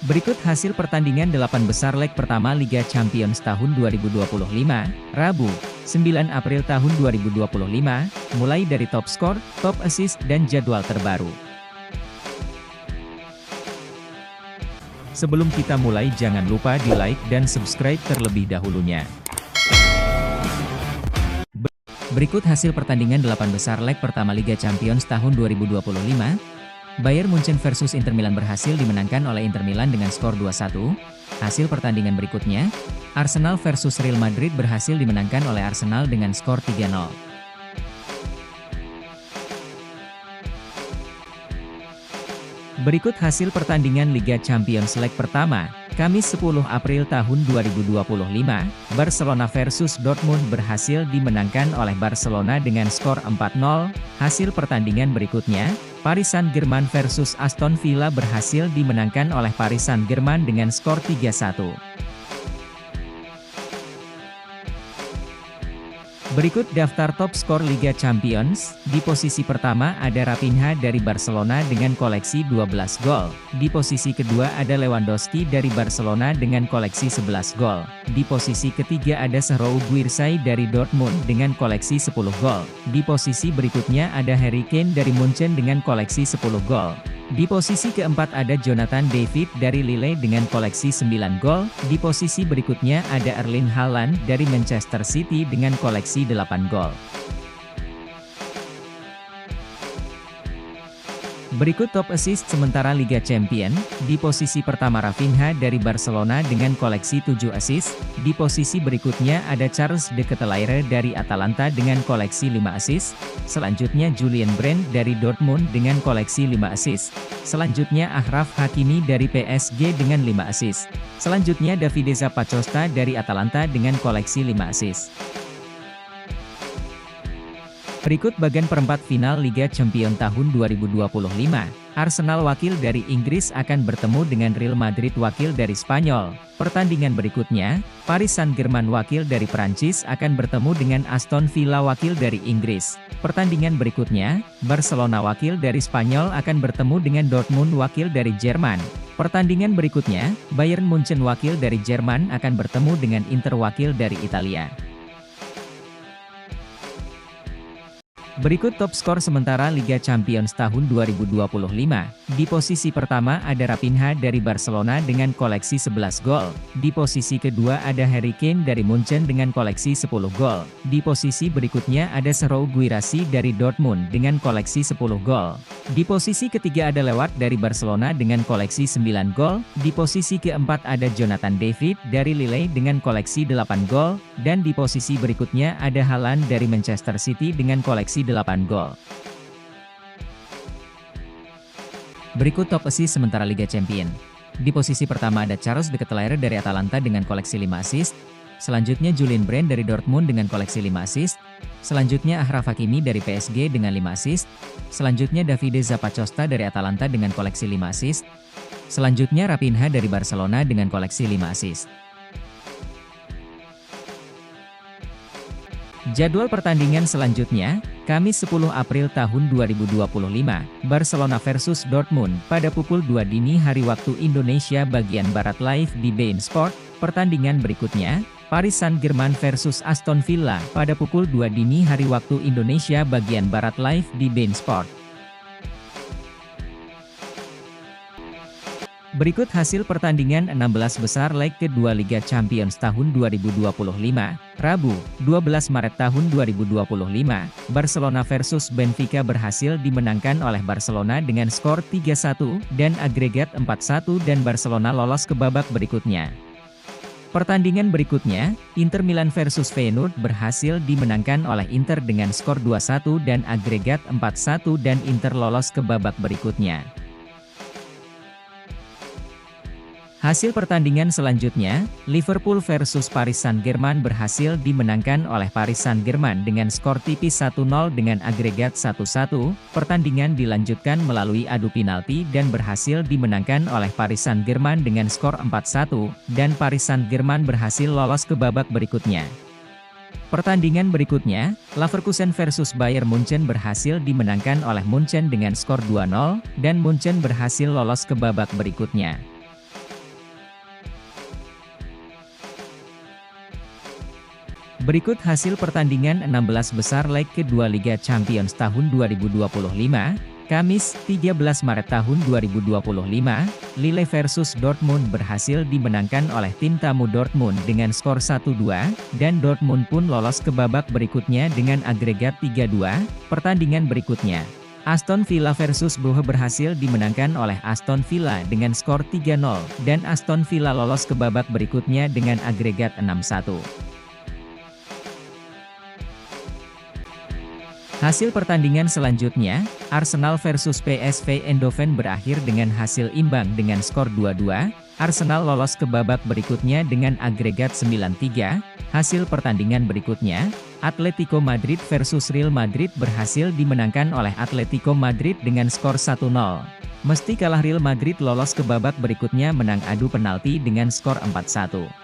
Berikut hasil pertandingan 8 besar leg pertama Liga Champions tahun 2025, Rabu, 9 April tahun 2025, mulai dari top skor, top assist, dan jadwal terbaru. Sebelum kita mulai jangan lupa di like dan subscribe terlebih dahulunya. Berikut hasil pertandingan 8 besar leg pertama Liga Champions tahun 2025. Bayern Munchen versus Inter Milan berhasil dimenangkan oleh Inter Milan dengan skor 2-1. Hasil pertandingan berikutnya, Arsenal versus Real Madrid berhasil dimenangkan oleh Arsenal dengan skor 3-0. Berikut hasil pertandingan Liga Champions leg pertama, Kamis 10 April tahun 2025, Barcelona versus Dortmund berhasil dimenangkan oleh Barcelona dengan skor 4-0. Hasil pertandingan berikutnya, Paris Saint-Germain versus Aston Villa berhasil dimenangkan oleh Paris Saint-Germain dengan skor 3-1. Berikut daftar top skor Liga Champions. Di posisi pertama ada Raphinha dari Barcelona dengan koleksi 12 gol. Di posisi kedua ada Lewandowski dari Barcelona dengan koleksi 11 gol. Di posisi ketiga ada Serhou Guirsay dari Dortmund dengan koleksi 10 gol. Di posisi berikutnya ada Harry Kane dari Munchen dengan koleksi 10 gol. Di posisi keempat ada Jonathan David dari Lille dengan koleksi 9 gol. Di posisi berikutnya ada Erling Haaland dari Manchester City dengan koleksi 8 gol. Berikut top assist sementara Liga Champions. Di posisi pertama Raphinha dari Barcelona dengan koleksi 7 assist. Di posisi berikutnya ada Charles de Ketelaere dari Atalanta dengan koleksi 5 assist. Selanjutnya Julian Brandt dari Dortmund dengan koleksi 5 assist. Selanjutnya Achraf Hakimi dari PSG dengan 5 assist. Selanjutnya Davide Zappacosta dari Atalanta dengan koleksi 5 assist. Berikut bagian perempat final Liga Champions tahun 2025. Arsenal wakil dari Inggris akan bertemu dengan Real Madrid wakil dari Spanyol. Pertandingan berikutnya, Paris Saint-Germain wakil dari Prancis akan bertemu dengan Aston Villa wakil dari Inggris. Pertandingan berikutnya, Barcelona wakil dari Spanyol akan bertemu dengan Dortmund wakil dari Jerman. Pertandingan berikutnya, Bayern Munchen wakil dari Jerman akan bertemu dengan Inter wakil dari Italia. Berikut top skor sementara Liga Champions tahun 2025. Di posisi pertama ada Raphinha dari Barcelona dengan koleksi 11 gol. Di posisi kedua ada Harry Kane dari Munchen dengan koleksi 10 gol. Di posisi berikutnya ada Serhou Guirassy dari Dortmund dengan koleksi 10 gol. Di posisi ketiga ada Lewat dari Barcelona dengan koleksi 9 gol. Di posisi keempat ada Jonathan David dari Lille dengan koleksi 8 gol. Dan di posisi berikutnya ada Haaland dari Manchester City dengan koleksi 8 gol. Berikut top assist sementara Liga Champions. Di posisi pertama ada Charles de Ketelaere dari Atalanta dengan koleksi 5 assist. Selanjutnya Julian Brandt dari Dortmund dengan koleksi 5 assist. Selanjutnya Achraf Hakimi dari PSG dengan 5 assist. Selanjutnya Davide Zappacosta dari Atalanta dengan koleksi 5 assist. Selanjutnya Raphinha dari Barcelona dengan koleksi 5 assist. Jadwal pertandingan selanjutnya, Kamis 10 April tahun 2025, Barcelona versus Dortmund pada pukul 2 dini hari waktu Indonesia bagian Barat live di beIN Sport. Pertandingan berikutnya, Paris Saint-Germain versus Aston Villa pada pukul 2 dini hari waktu Indonesia bagian Barat live di beIN Sport. Berikut hasil pertandingan 16 besar leg kedua Liga Champions tahun 2025, Rabu, 12 Maret tahun 2025, Barcelona versus Benfica berhasil dimenangkan oleh Barcelona dengan skor 3-1 dan agregat 4-1 dan Barcelona lolos ke babak berikutnya. Pertandingan berikutnya, Inter Milan versus Feyenoord berhasil dimenangkan oleh Inter dengan skor 2-1 dan agregat 4-1 dan Inter lolos ke babak berikutnya. Hasil pertandingan selanjutnya, Liverpool versus Paris Saint-Germain berhasil dimenangkan oleh Paris Saint-Germain dengan skor tipis 1-0 dengan agregat 1-1. Pertandingan dilanjutkan melalui adu penalti dan berhasil dimenangkan oleh Paris Saint-Germain dengan skor 4-1, dan Paris Saint-Germain berhasil lolos ke babak berikutnya. Pertandingan berikutnya, Leverkusen versus Bayern Munchen berhasil dimenangkan oleh Munchen dengan skor 2-0, dan Munchen berhasil lolos ke babak berikutnya. Berikut hasil pertandingan 16 besar leg kedua Liga Champions tahun 2025, Kamis, 13 Maret tahun 2025, Lille versus Dortmund berhasil dimenangkan oleh tim tamu Dortmund dengan skor 1-2, dan Dortmund pun lolos ke babak berikutnya dengan agregat 3-2. Pertandingan berikutnya, Aston Villa versus Brugge berhasil dimenangkan oleh Aston Villa dengan skor 3-0, dan Aston Villa lolos ke babak berikutnya dengan agregat 6-1. Hasil pertandingan selanjutnya, Arsenal versus PSV Eindhoven berakhir dengan hasil imbang dengan skor 2-2, Arsenal lolos ke babak berikutnya dengan agregat 9-3, hasil pertandingan berikutnya, Atletico Madrid versus Real Madrid berhasil dimenangkan oleh Atletico Madrid dengan skor 1-0. Meski kalah Real Madrid lolos ke babak berikutnya menang adu penalti dengan skor 4-1.